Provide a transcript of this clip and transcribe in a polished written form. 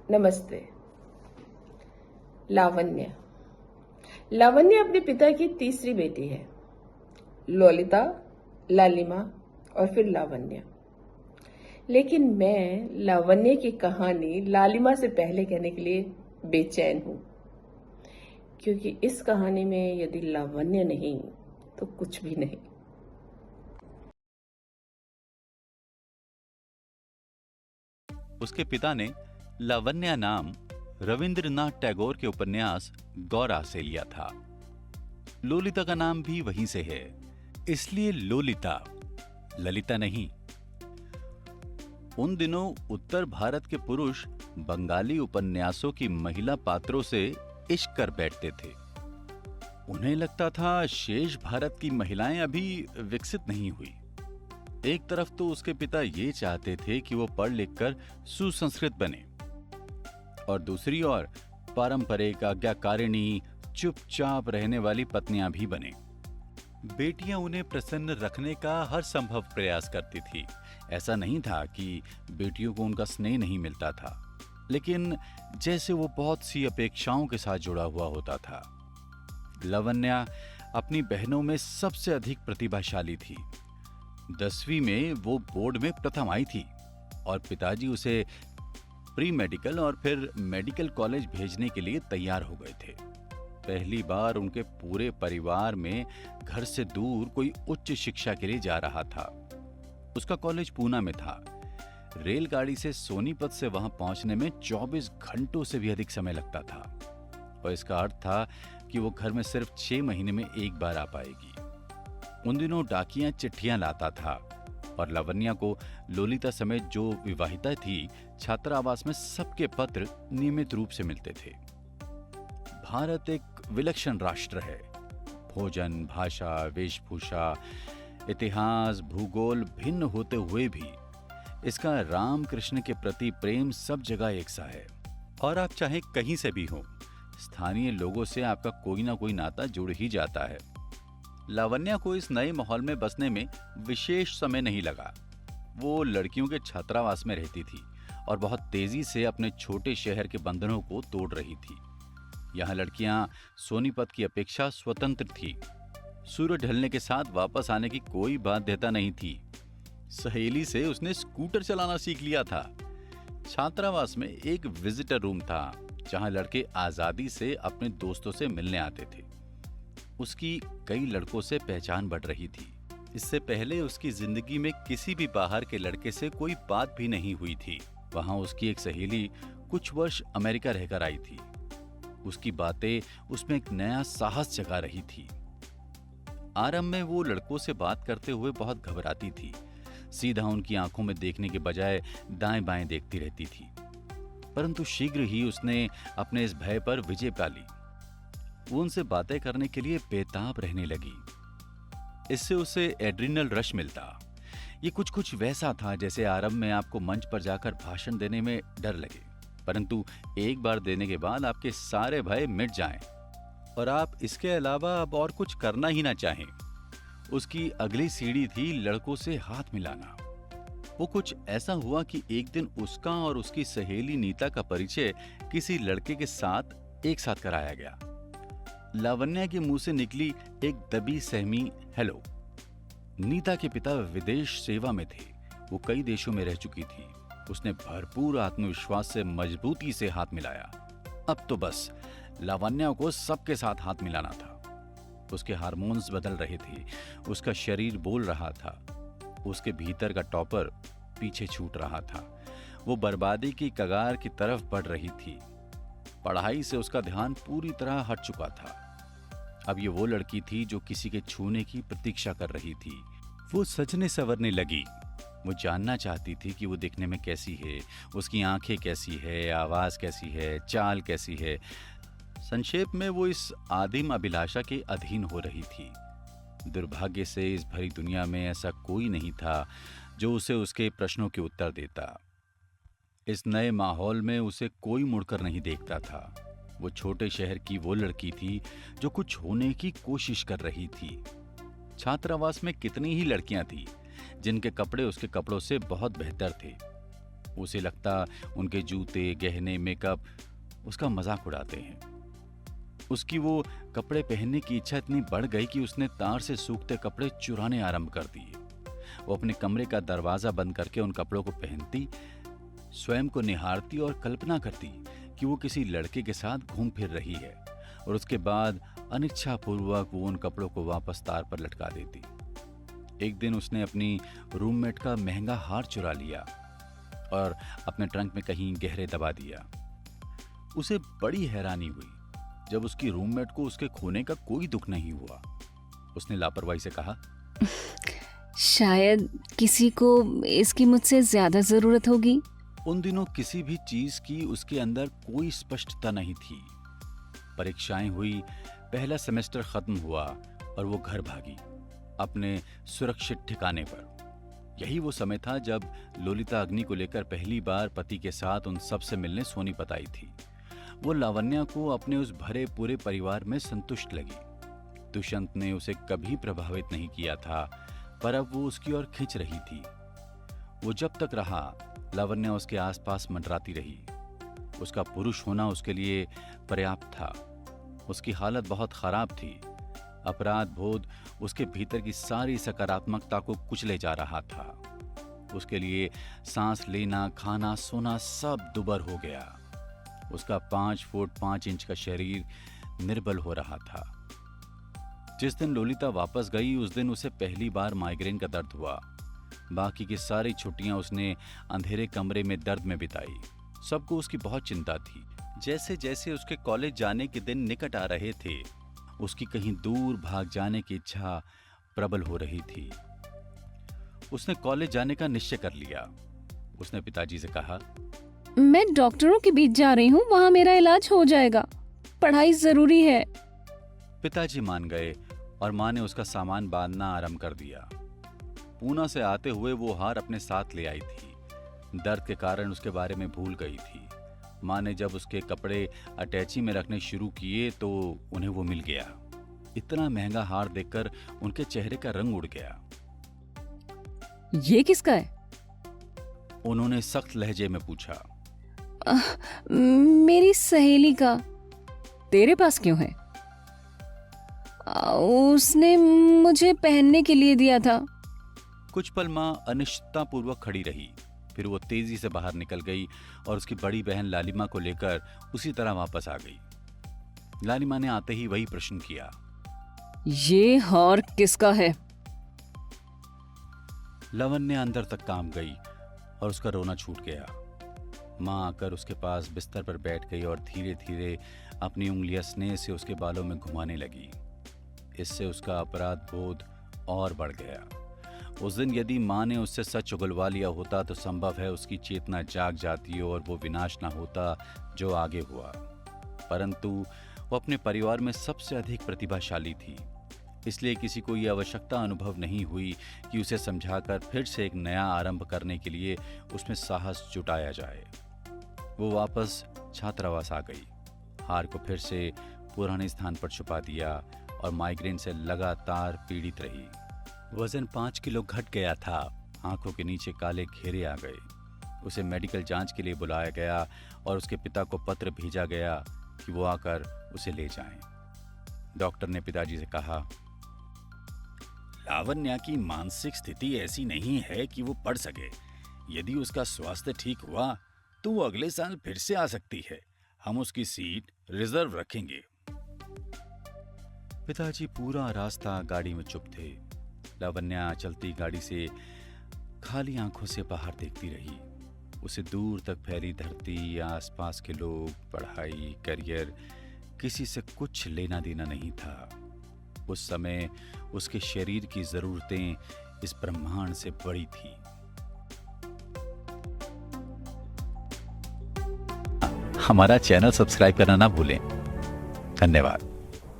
नमस्ते। लावण्य। लावण्य अपने पिता की तीसरी बेटी है। ललिता, लालिमा और फिर लावण्य। लेकिन मैं लावण्य की कहानी लालिमा से पहले कहने के लिए बेचैन हूं, क्योंकि इस कहानी में यदि लावण्य नहीं तो कुछ भी नहीं। उसके पिता ने लावण्या नाम रविंद्रनाथ टैगोर के उपन्यास गौरा से लिया था। लोलिता का नाम भी वहीं से है, इसलिए लोलिता, ललिता नहीं। उन दिनों उत्तर भारत के पुरुष बंगाली उपन्यासों की महिला पात्रों से इश्क कर बैठते थे। उन्हें लगता था शेष भारत की महिलाएं अभी विकसित नहीं हुई। एक तरफ तो उसके पिता ये चाहते थे कि वो पढ़ लिखकर सुसंस्कृत बने, और दूसरी ओर पारंपरिक आज्ञाकारिणी चुपचाप रहने वाली पत्नियां भी बने। बेटियां उन्हें प्रसन्न रखने का हर संभव प्रयास करती थी। ऐसा नहीं था कि बेटियों को उनका स्नेह नहीं मिलता था, लेकिन जैसे वो बहुत सी अपेक्षाओं के साथ जुड़ा हुआ होता था। लावण्या अपनी बहनों में सबसे अधिक प्रतिभाशाली थी। 10वीं में वो बोर्ड में प्रथम आई थी और पिताजी उसे प्री मेडिकल और फिर मेडिकल कॉलेज भेजने के लिए तैयार हो गए थे। पहली बार उनके पूरे परिवार में घर से दूर कोई उच्च शिक्षा के लिए जा रहा था। उसका कॉलेज पूना में था। रेलगाड़ी से सोनीपत से वहां पहुंचने में 24 घंटों से भी अधिक समय लगता था, और इसका अर्थ था कि वो घर में सिर्फ 6 महीने में एक बार आ पाएगी। उन दिनों डाकिया चिट्ठियां लाता था, और लावण्या को लोलिता समेत जो विवाहिता थी, छात्रावास में सबके पत्र नियमित रूप से मिलते थे। भारत एक विलक्षण राष्ट्र है। भोजन, भाषा, वेशभूषा, इतिहास, भूगोल भिन्न होते हुए भी इसका राम कृष्ण के प्रति प्रेम सब जगह एक सा है। और आप चाहे कहीं से भी हो, स्थानीय लोगों से आपका कोई ना कोई नाता जुड़ ही जाता है। लावण्या को इस नए माहौल में बसने में विशेष समय नहीं लगा। वो लड़कियों के छात्रावास में रहती थी और बहुत तेजी से अपने छोटे शहर के बंधनों को तोड़ रही थी। यहाँ लड़कियां सोनीपत की अपेक्षा स्वतंत्र थी। सूरज ढलने के साथ वापस आने की कोई बाध्यता नहीं थी। सहेली से उसने स्कूटर चलाना सीख लिया था। छात्रावास में एक विजिटर रूम था, जहां लड़के आजादी से अपने दोस्तों से मिलने आते थे। उसकी कई लड़कों से पहचान बढ़ रही थी। इससे पहले उसकी जिंदगी में किसी भी बाहर के लड़के से कोई बात भी नहीं हुई थी। वहां उसकी एक सहेली कुछ वर्ष अमेरिका रहकर आई थी। उसकी बातें उसमें एक नया साहस जगा रही थी। आरंभ में वो लड़कों से बात करते हुए बहुत घबराती थी। सीधा उनकी आंखों में देखने के बजाय दाएं बाएं देखती रहती थी। परंतु शीघ्र ही उसने अपने इस भय पर विजय पा ली। वो उनसे बातें करने के लिए बेताब रहने लगी। इससे उसे एड्रिनल रश मिलता। ये कुछ वैसा था जैसे आरंभ में आपको मंच पर जाकर भाषण देने में डर लगे, परंतु एक बार देने के बाद आपके सारे भय मिट जाएं और आप इसके अलावा अब और कुछ करना ही ना चाहें। उसकी अगली सीढ़ी थी लड़कों से हाथ मिलाना। वो कुछ ऐसा हुआ कि एक दिन उसका और उसकी सहेली नीता का परिचय किसी लड़के के साथ एक साथ कराया गया। लावण्या के मुंह से निकली एक दबी सहमी हेलो। नीता के पिता विदेश सेवा में थे। वो कई देशों में रह चुकी थी। उसने भरपूर आत्मविश्वास से मजबूती से हाथ मिलाया। अब तो बस लावण्या को सबके साथ हाथ मिलाना था। उसके हार्मोन्स बदल रहे थे। उसका शरीर बोल रहा था। उसके भीतर का टॉपर पीछे छूट रहा था। वो बर्बादी की कगार की तरफ बढ़ रही थी। पढ़ाई से उसका ध्यान पूरी तरह हट चुका था। अब ये वो लड़की थी जो किसी के छूने की प्रतीक्षा कर रही थी। वो सजने संवरने लगी। वो जानना चाहती थी कि वो दिखने में कैसी है, उसकी आंखें कैसी है, आवाज कैसी है, चाल कैसी है। संक्षेप में वो इस आदिम अभिलाषा के अधीन हो रही थी। दुर्भाग्य से इस भरी दुनिया में ऐसा कोई नहीं था जो उसे उसके प्रश्नों के उत्तर देता। इस नए माहौल में उसे कोई मुड़कर नहीं देखता था। वो छोटे शहर की वो लड़की थी जो कुछ होने की कोशिश कर रही थी। छात्रावास में कितनी ही लड़कियां थी जिनके कपड़े उसके कपड़ों से बहुत बेहतर थे। उसे लगता उनके जूते, गहने, मेकअप उसका मजाक उड़ाते हैं। उसकी वो कपड़े पहनने की इच्छा इतनी बढ़ गई कि उसने तार से सूखते कपड़े चुराने आरंभ कर दिए। वो अपने कमरे का दरवाजा बंद करके उन कपड़ों को पहनती, स्वयं को निहारती और कल्पना करती कि वो किसी लड़के के साथ घूम फिर रही है, और उसके बाद अनिच्छापूर्वक वो उन कपड़ों को वापस तार पर लटका देती। एक दिन उसने अपनी रूममेट का महंगा हार चुरा लिया और अपने ट्रंक में कहीं गहरे दबा दिया। उसे बड़ी हैरानी हुई जब उसकी रूममेट को उसके खोने का कोई दुख नहीं हुआ। उसने लापरवाही से कहा, शायद किसी को इसकी मुझसे ज्यादा जरूरत होगी। उन दिनों किसी भी चीज की उसके अंदर कोई स्पष्टता नहीं थी। परीक्षाएं हुई, पहला सेमेस्टर खत्म हुआ और वो घर भागी अपने सुरक्षित ठिकाने पर। यही वो समय था जब लोलिता अग्नि को लेकर पहली बार पति के साथ उन सब से मिलने सोनीपत आई थी। वो लावण्या को अपने उस भरे पूरे परिवार में संतुष्ट लगी। दुष्यंत ने उसे कभी प्रभावित नहीं किया था, पर अब वो उसकी ओर खिंच रही थी। वो जब तक रहा, लावण्या उसके आसपास मंडराती रही। उसका पुरुष होना उसके लिए पर्याप्त था। उसकी हालत बहुत खराब थी। अपराध बोध उसके भीतर की सारी सकारात्मकता को कुचले जा रहा था। उसके लिए सांस लेना, खाना, सोना सब दुबर हो गया। उसका 5 फुट 5 इंच का शरीर निर्बल हो रहा था। जिस दिन लोलिता वापस गई उस दिन उसे पहली बार माइग्रेन का दर्द हुआ। बाकी की सारी छुट्टियां उसने अंधेरे कमरे में दर्द में बिताई। सबको उसकी बहुत चिंता थी। जैसे जैसे उसके कॉलेज जाने के दिन निकट आ रहे थे, उसकी कहीं दूर भाग जाने की इच्छा प्रबल हो रही थी। उसने कॉलेज जाने का निश्चय कर लिया। उसने पिताजी से कहा, मैं डॉक्टरों के बीच जा रही हूँ, वहाँ मेरा इलाज हो जाएगा। पढ़ाई जरूरी है। पिताजी मान गए और माँ ने उसका सामान बांधना आरंभ कर दिया। पूना से आते हुए वो हार अपने साथ ले आई थी। दर्द के कारण उसके बारे में भूल गई थी। माँ ने जब उसके कपड़े अटैची में रखने शुरू किए तो उन्हें वो मिल गया। इतना महंगा हार देखकर उनके चेहरे का रंग उड़ गया। ये किसका है? उन्होंने सख्त लहजे में पूछा। मेरी सहेली का। तेरे पास क्यों है? उसने मुझे पहनने के लिए दिया था। कुछ पल माँ अनिश्चिततापूर्वक खड़ी रही। फिर वो तेजी से बाहर निकल गई और उसकी बड़ी बहन लालिमा को लेकर उसी तरह वापस आ गई। लालिमा ने आते ही वही प्रश्न किया, ये हार किसका है? लावण्या अंदर तक काम गई और उसका रोना छूट गया। माँ आकर उसके पास बिस्तर पर बैठ गई और धीरे धीरे अपनी उंगलियां स्नेह से उसके बालों में घुमाने लगी। इससे उसका अपराध बोध और बढ़ गया। उस दिन यदि माँ ने उससे सच उगलवा लिया होता तो संभव है उसकी चेतना जाग जाती और वो विनाश न होता जो आगे हुआ। परंतु वो अपने परिवार में सबसे अधिक प्रतिभाशाली थी, इसलिए किसी को ये आवश्यकता अनुभव नहीं हुई कि उसे समझाकर फिर से एक नया आरंभ करने के लिए उसमें साहस जुटाया जाए। वो वापस छात्रावास आ गई, हार को फिर से पुराने स्थान पर छुपा दिया और माइग्रेन से लगातार पीड़ित रही। वजन 5 किलो घट गया था। आंखों के नीचे काले घेरे आ गए। उसे मेडिकल जांच के लिए बुलाया गया और उसके पिता को पत्र भेजा गया कि वो आकर उसे ले जाएं। डॉक्टर ने पिताजी से कहा, लावण्या की मानसिक स्थिति ऐसी नहीं है कि वो पढ़ सके। यदि उसका स्वास्थ्य ठीक हुआ तो वो अगले साल फिर से आ सकती है। हम उसकी सीट रिजर्व रखेंगे। पिताजी पूरा रास्ता गाड़ी में चुप थे। लावण्या चलती गाड़ी से खाली आंखों से बाहर देखती रही। उसे दूर तक फैली धरती, आसपास के लोग, पढ़ाई, करियर, किसी से कुछ लेना देना नहीं था। उस समय उसके शरीर की जरूरतें इस ब्रह्मांड से बड़ी थी। हमारा चैनल सब्सक्राइब करना ना भूलें। धन्यवाद।